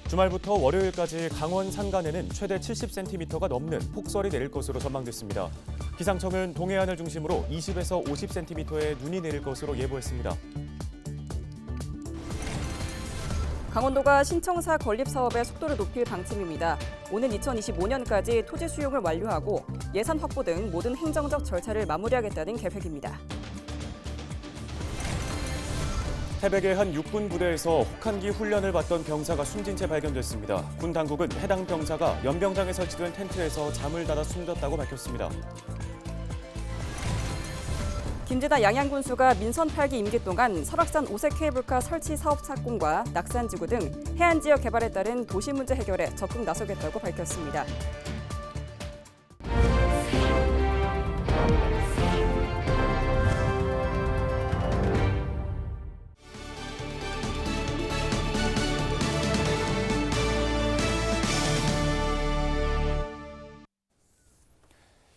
주말부터 월요일까지 강원 산간에는 최대 70cm가 넘는 폭설이 내릴 것으로 전망됐습니다. 기상청은 동해안을 중심으로 20에서 50cm의 눈이 내릴 것으로 예보했습니다. 강원도가 신청사 건립 사업의 속도를 높일 방침입니다. 오는 2025년까지 토지 수용을 완료하고 예산 확보 등 모든 행정적 절차를 마무리하겠다는 계획입니다. 태백의 한 육군 부대에서 혹한기 훈련을 받던 병사가 숨진 채 발견됐습니다. 군 당국은 해당 병사가 연병장에 설치된 텐트에서 잠을 자다 숨졌다고 밝혔습니다. 김제다 양양군수가 민선 8기 임기 동안 설악산 오색 케이블카 설치 사업 착공과 낙산지구 등 해안 지역 개발에 따른 도시 문제 해결에 적극 나서겠다고 밝혔습니다.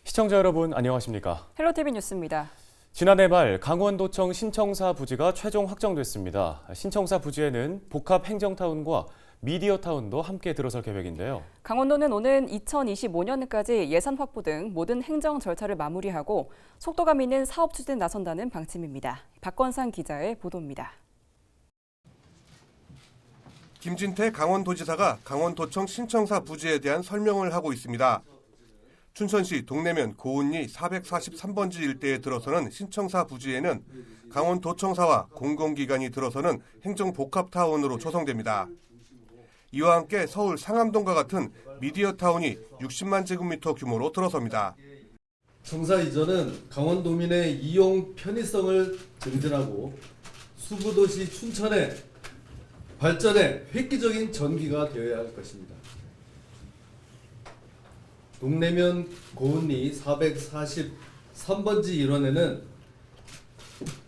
시청자 여러분 안녕하십니까? 헬로티비 뉴스입니다. 지난해 말 강원도청 신청사 부지가 최종 확정됐습니다. 신청사 부지에는 복합 행정타운과 미디어타운도 함께 들어설 계획인데요. 강원도는 오는 2025년까지 예산 확보 등 모든 행정 절차를 마무리하고 속도감 있는 사업 추진에 나선다는 방침입니다. 박건상 기자의 보도입니다. 김진태 강원도지사가 강원도청 신청사 부지에 대한 설명을 하고 있습니다. 춘천시 동래면 고운리 443번지 일대에 들어서는 신청사 부지에는 강원도청사와 공공기관이 들어서는 행정복합타운으로 조성됩니다. 이와 함께 서울 상암동과 같은 미디어타운이 60만 제곱미터 규모로 들어섭니다. 청사 이전은 강원도민의 이용 편의성을 증진하고 수구도시 춘천의 발전에 획기적인 전기가 되어야 할 것입니다. 동래면 고운리 443번지 일원에는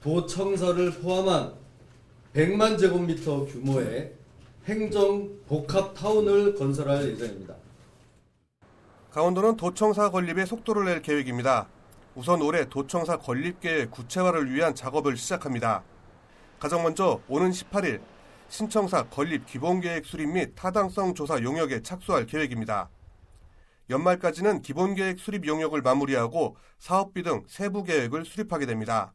도청사를 포함한 100만 제곱미터 규모의 행정 복합타운을 건설할 예정입니다. 강원도는 도청사 건립에 속도를 낼 계획입니다. 우선 올해 도청사 건립 계획 구체화를 위한 작업을 시작합니다. 가장 먼저 오는 18일 신청사 건립 기본계획 수립 및 타당성 조사 용역에 착수할 계획입니다. 연말까지는 기본계획 수립 용역을 마무리하고 사업비 등 세부 계획을 수립하게 됩니다.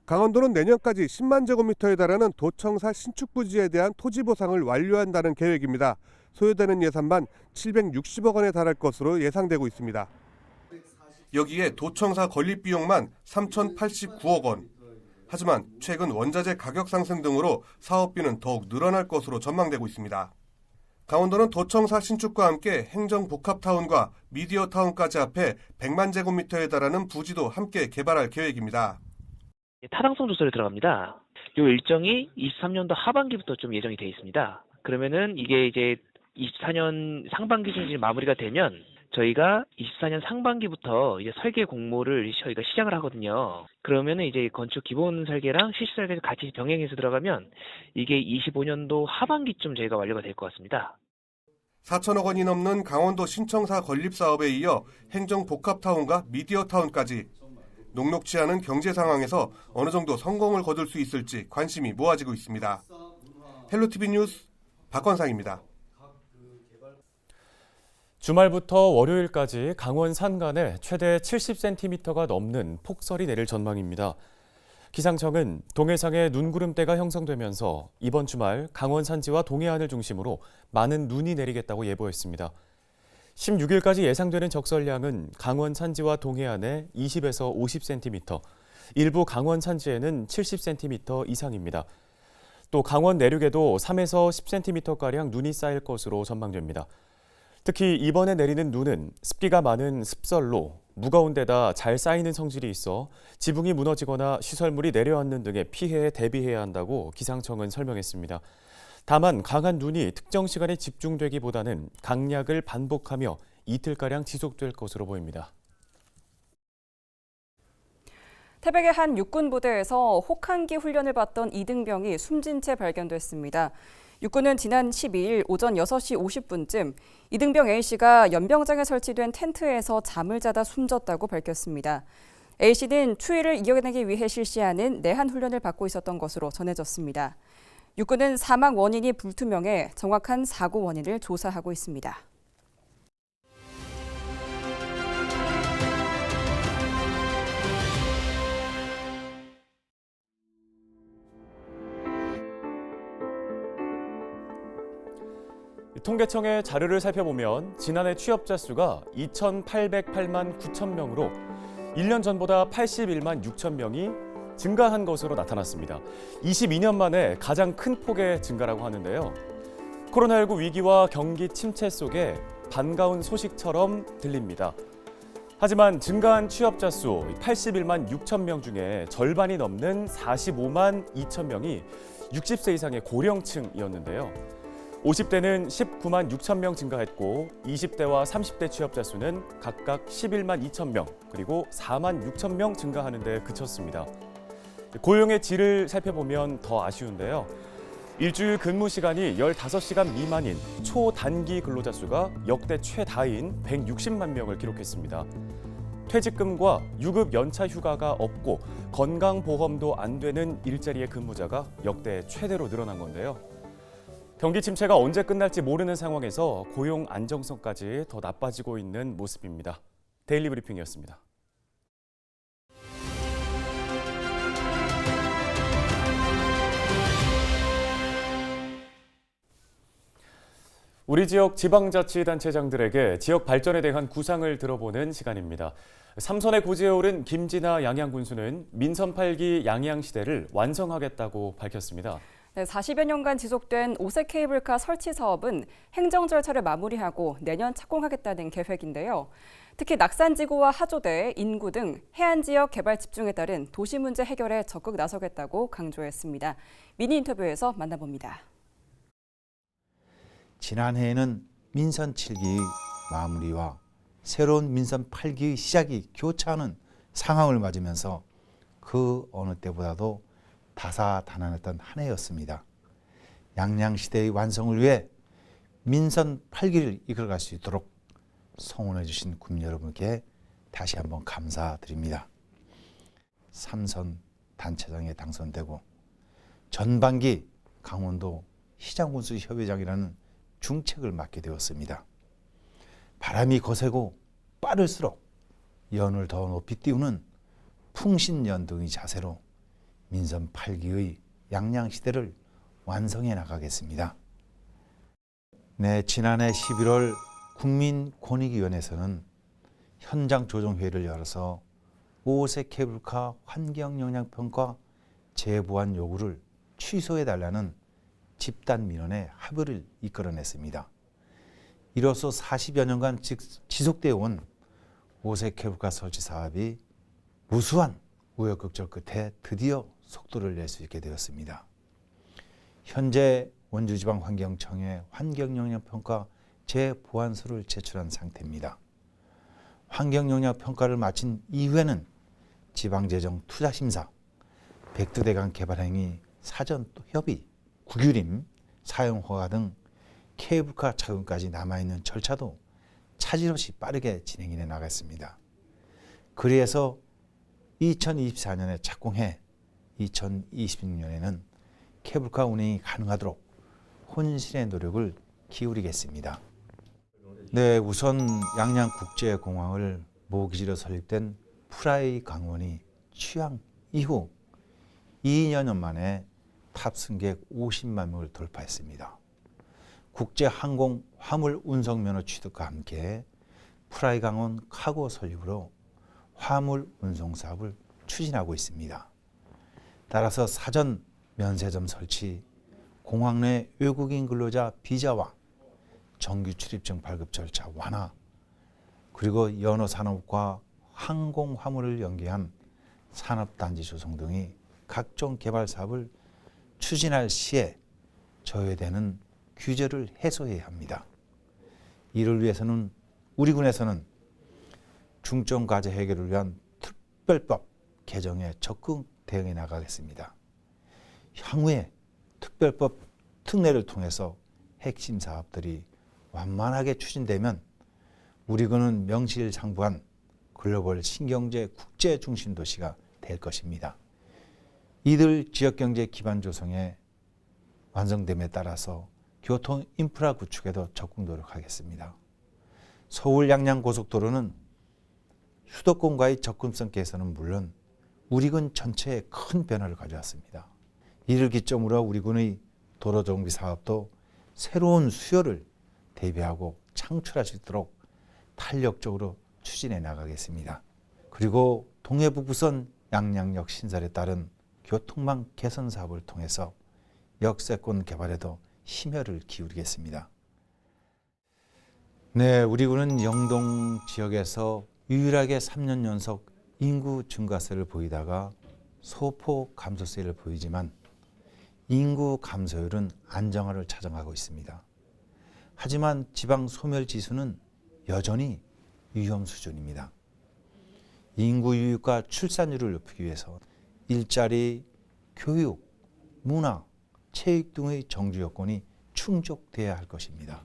강원도는 내년까지 10만 제곱미터에 달하는 도청사 신축 부지에 대한 토지 보상을 완료한다는 계획입니다. 소요되는 예산만 760억 원에 달할 것으로 예상되고 있습니다. 여기에 도청사 건립 비용만 3,089억 원. 하지만 최근 원자재 가격 상승 등으로 사업비는 더욱 늘어날 것으로 전망되고 있습니다. 강원도는 도청사 신축과 함께 행정복합타운과 미디어타운까지 합해 100만 제곱미터에 달하는 부지도 함께 개발할 계획입니다. 타당성 조사를 들어갑니다. 이 일정이 23년도 하반기부터 좀 예정이 되어 있습니다. 그러면은 이게 이제 24년 상반기쯤 마무리가 되면 저희가 24년 상반기부터 이제 설계 공모를 저희가 시작을 하거든요. 그러면은 이제 건축 기본 설계랑 실시 설계를 같이 병행해서 들어가면 이게 25년도 하반기쯤 저희가 완료가 될 것 같습니다. 4천억 원이 넘는 강원도 신청사 건립 사업에 이어 행정복합타운과 미디어타운까지 녹록지 않은 경제 상황에서 어느 정도 성공을 거둘 수 있을지 관심이 모아지고 있습니다. 헬로티비 뉴스 박건상입니다. 주말부터 월요일까지 강원 산간에 최대 70cm가 넘는 폭설이 내릴 전망입니다. 기상청은 동해상에 눈구름대가 형성되면서 이번 주말 강원 산지와 동해안을 중심으로 많은 눈이 내리겠다고 예보했습니다. 16일까지 예상되는 적설량은 강원 산지와 동해안에 20에서 50cm, 일부 강원 산지에는 70cm 이상입니다. 또 강원 내륙에도 3에서 10cm가량 눈이 쌓일 것으로 전망됩니다. 특히 이번에 내리는 눈은 습기가 많은 습설로 무거운 데다 잘 쌓이는 성질이 있어 지붕이 무너지거나 시설물이 내려앉는 등의 피해에 대비해야 한다고 기상청은 설명했습니다. 다만 강한 눈이 특정 시간에 집중되기보다는 강약을 반복하며 이틀가량 지속될 것으로 보입니다. 태백의 한 육군 부대에서 혹한기 훈련을 받던 이등병이 숨진 채 발견됐습니다. 육군은 지난 12일 오전 6시 50분쯤 이등병 A씨가 연병장에 설치된 텐트에서 잠을 자다 숨졌다고 밝혔습니다. A씨는 추위를 이겨내기 위해 실시하는 내한 훈련을 받고 있었던 것으로 전해졌습니다. 육군은 사망 원인이 불투명해 정확한 사고 원인을 조사하고 있습니다. 통계청의 자료를 살펴보면 지난해 취업자 수가 2,808만 9천 명으로 1년 전보다 81만 6천 명이 증가한 것으로 나타났습니다. 22년 만에 가장 큰 폭의 증가라고 하는데요. 코로나19 위기와 경기 침체 속에 반가운 소식처럼 들립니다. 하지만 증가한 취업자 수 81만 6천 명 중에 절반이 넘는 45만 2천 명이 60세 이상의 고령층이었는데요. 50대는 19만 6천 명 증가했고 20대와 30대 취업자 수는 각각 11만 2천 명 그리고 4만 6천 명 증가하는 데 그쳤습니다. 고용의 질을 살펴보면 더 아쉬운데요. 일주일 근무 시간이 15시간 미만인 초단기 근로자 수가 역대 최다인 160만 명을 기록했습니다. 퇴직금과 유급 연차 휴가가 없고 건강보험도 안 되는 일자리의 근무자가 역대 최대로 늘어난 건데요. 경기 침체가 언제 끝날지 모르는 상황에서 고용 안정성까지 더 나빠지고 있는 모습입니다. 데일리 브리핑이었습니다. 우리 지역 지방자치단체장들에게 지역 발전에 대한 구상을 들어보는 시간입니다. 삼선에 고지에 오른 김진아 양양군수는 민선 8기 양양시대를 완성하겠다고 밝혔습니다. 네, 40여 년간 지속된 5세 케이블카 설치 사업은 행정 절차를 마무리하고 내년 착공하겠다는 계획인데요. 특히 낙산지구와 하조대, 인구 등 해안 지역 개발 집중에 따른 도시 문제 해결에 적극 나서겠다고 강조했습니다. 미니 인터뷰에서 만나봅니다. 지난해에는 민선 7기의 마무리와 새로운 민선 8기의 시작이 교차하는 상황을 맞으면서 그 어느 때보다도 다사다난했던 한 해였습니다. 양양시대의 완성을 위해 민선 8기를 이끌어갈 수 있도록 성원해 주신 국민 여러분께 다시 한번 감사드립니다. 삼선 단체장에 당선되고 전반기 강원도 시장군수 협의장이라는 중책을 맡게 되었습니다. 바람이 거세고 빠를수록 연을 더 높이 띄우는 풍신연등의 자세로 민선 8기의 양양시대를 완성해 나가겠습니다. 네, 지난해 11월 국민권익위원회에서는 현장조정회의를 열어서 5세 케이블카 환경영향평가 재보완 요구를 취소해달라는 집단민원의 합의를 이끌어냈습니다. 이로써 40여 년간 지속되어 온 5세 케이블카 설치 사업이 무수한 우여곡절 끝에 드디어 속도를 낼 수 있게 되었습니다. 현재 원주지방환경청에 환경영향평가 재보완서를 제출한 상태입니다. 환경영향평가를 마친 이후에는 지방재정투자심사, 백두대간 개발행위 사전 협의, 국유림, 사용허가 등 케이블카 착용까지 남아있는 절차도 차질 없이 빠르게 진행해 나갔습니다. 그래서 2024년에 착공해 2026년에는 케이블카 운행이 가능하도록 혼신의 노력을 기울이겠습니다. 네, 우선 양양국제공항을 모기지로 설립된 프라이 강원이 취항 이후 2년여 만에 탑승객 50만 명을 돌파했습니다. 국제항공 화물 운송 면허 취득과 함께 프라이 강원 카고 설립으로 화물 운송 사업을 추진하고 있습니다. 따라서 사전 면세점 설치, 공항 내 외국인 근로자 비자와 정규 출입증 발급 절차 완화, 그리고 연어 산업과 항공 화물을 연계한 산업단지 조성 등의 각종 개발 사업을 추진할 시에 저해되는 규제를 해소해야 합니다. 이를 위해서는 우리 군에서는 중점 과제 해결을 위한 특별법 개정에 적극 대응해 나가겠습니다. 향후에 특별법 특례를 통해서 핵심 사업들이 완만하게 추진되면 우리 군은 명실상부한 글로벌 신경제 국제 중심 도시가 될 것입니다. 이들 지역경제 기반 조성에 완성됨에 따라서 교통 인프라 구축에도 적극 노력하겠습니다. 서울 양양 고속도로는 수도권과의 접근성 개선은 물론 우리군 전체에 큰 변화를 가져왔습니다. 이를 기점으로 우리군의 도로정비 사업도 새로운 수요를 대비하고 창출할 수 있도록 탄력적으로 추진해 나가겠습니다. 그리고 동해북부선 양양역 신설에 따른 교통망 개선 사업을 통해서 역세권 개발에도 심혈을 기울이겠습니다. 네, 우리 군은 영동 지역에서 유일하게 3년 연속 인구 증가세를 보이다가 소폭 감소세를 보이지만 인구 감소율은 안정화를 찾아가고 있습니다. 하지만 지방 소멸 지수는 여전히 위험 수준입니다. 인구 유입과 출산율을 높이기 위해서 일자리, 교육, 문화, 체육 등의 정주 여건이 충족돼야 할 것입니다.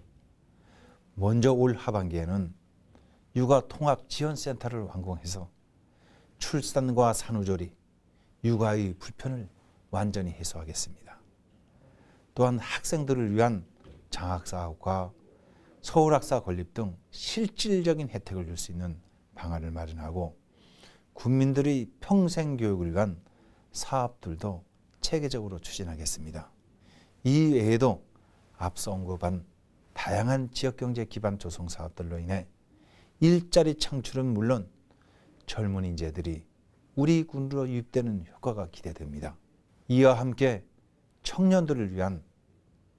먼저 올 하반기에는 육아 통합 지원센터를 완공해서 출산과 산후조리, 육아의 불편을 완전히 해소하겠습니다. 또한 학생들을 위한 장학사업과 서울학사 건립 등 실질적인 혜택을 줄 수 있는 방안을 마련하고 국민들의 평생교육을 위한 사업들도 체계적으로 추진하겠습니다. 이 외에도 앞서 언급한 다양한 지역경제 기반 조성 사업들로 인해 일자리 창출은 물론 젊은 인재들이 우리 군으로 유입되는 효과가 기대됩니다. 이와 함께 청년들을 위한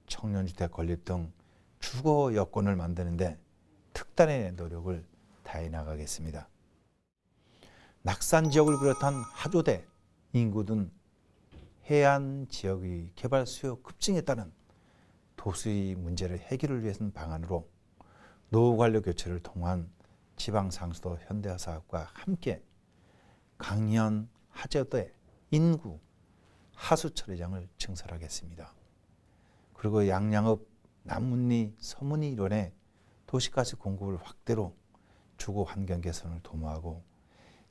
청년주택 건립 등 주거 여건을 만드는 데 특단의 노력을 다해 나가겠습니다. 낙산 지역을 비롯한 하조대, 인구 등 해안 지역의 개발 수요 급증에 따른 도시 문제를 해결을 위한 방안으로 노후 관료 교체를 통한 지방 상수도 현대화 사업과 함께 강연 하조대 인구 하수 처리장을 증설하겠습니다. 그리고 양양읍 남문리 서문리 일원의 도시가스 공급을 확대로 주거 환경 개선을 도모하고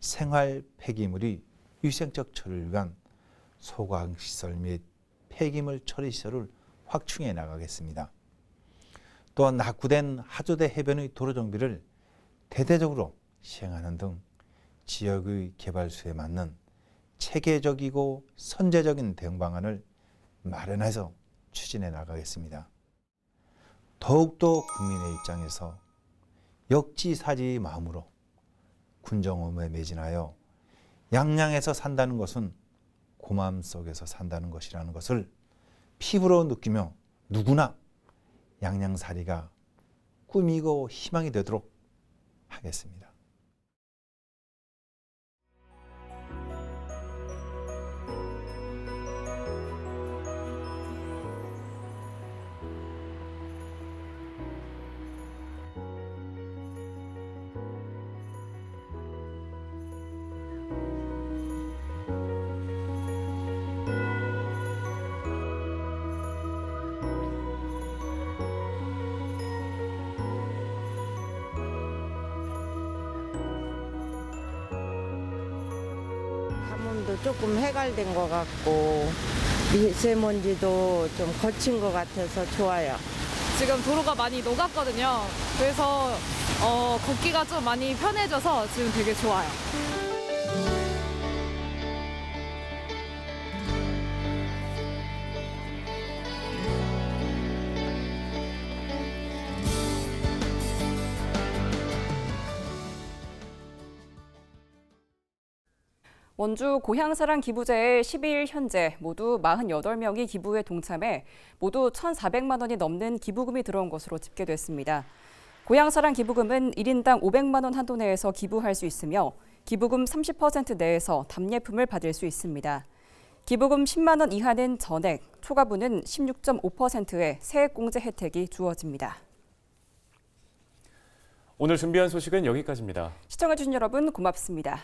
생활 폐기물이 위생적 처리를 위한 소각시설 및 폐기물 처리 시설을 확충해 나가겠습니다. 또한 낙후된 하조대 해변의 도로 정비를 대대적으로 시행하는 등 지역의 개발 수에 맞는 체계적이고 선제적인 대응 방안을 마련해서 추진해 나가겠습니다. 더욱더 국민의 입장에서 역지사지의 마음으로 군정업에 매진하여 양양에서 산다는 것은 고마움 속에서 산다는 것이라는 것을 피부로 느끼며 누구나 양양살이가 꿈이고 희망이 되도록 하겠습니다. 감염도 조금 해갈된 것 같고 미세먼지도 좀 거친 것 같아서 좋아요. 지금 도로가 많이 녹았거든요. 그래서 걷기가 좀 많이 편해져서 지금 되게 좋아요. 원주 고향사랑 기부제에 12일 현재 모두 48명이 기부에 동참해 모두 1,400만 원이 넘는 기부금이 들어온 것으로 집계됐습니다. 고향사랑 기부금은 1인당 500만 원 한도 내에서 기부할 수 있으며 기부금 30% 내에서 답례품을 받을 수 있습니다. 기부금 10만 원 이하는 전액, 초과분은 16.5%의 세액공제 혜택이 주어집니다. 오늘 준비한 소식은 여기까지입니다. 시청해주신 여러분 고맙습니다.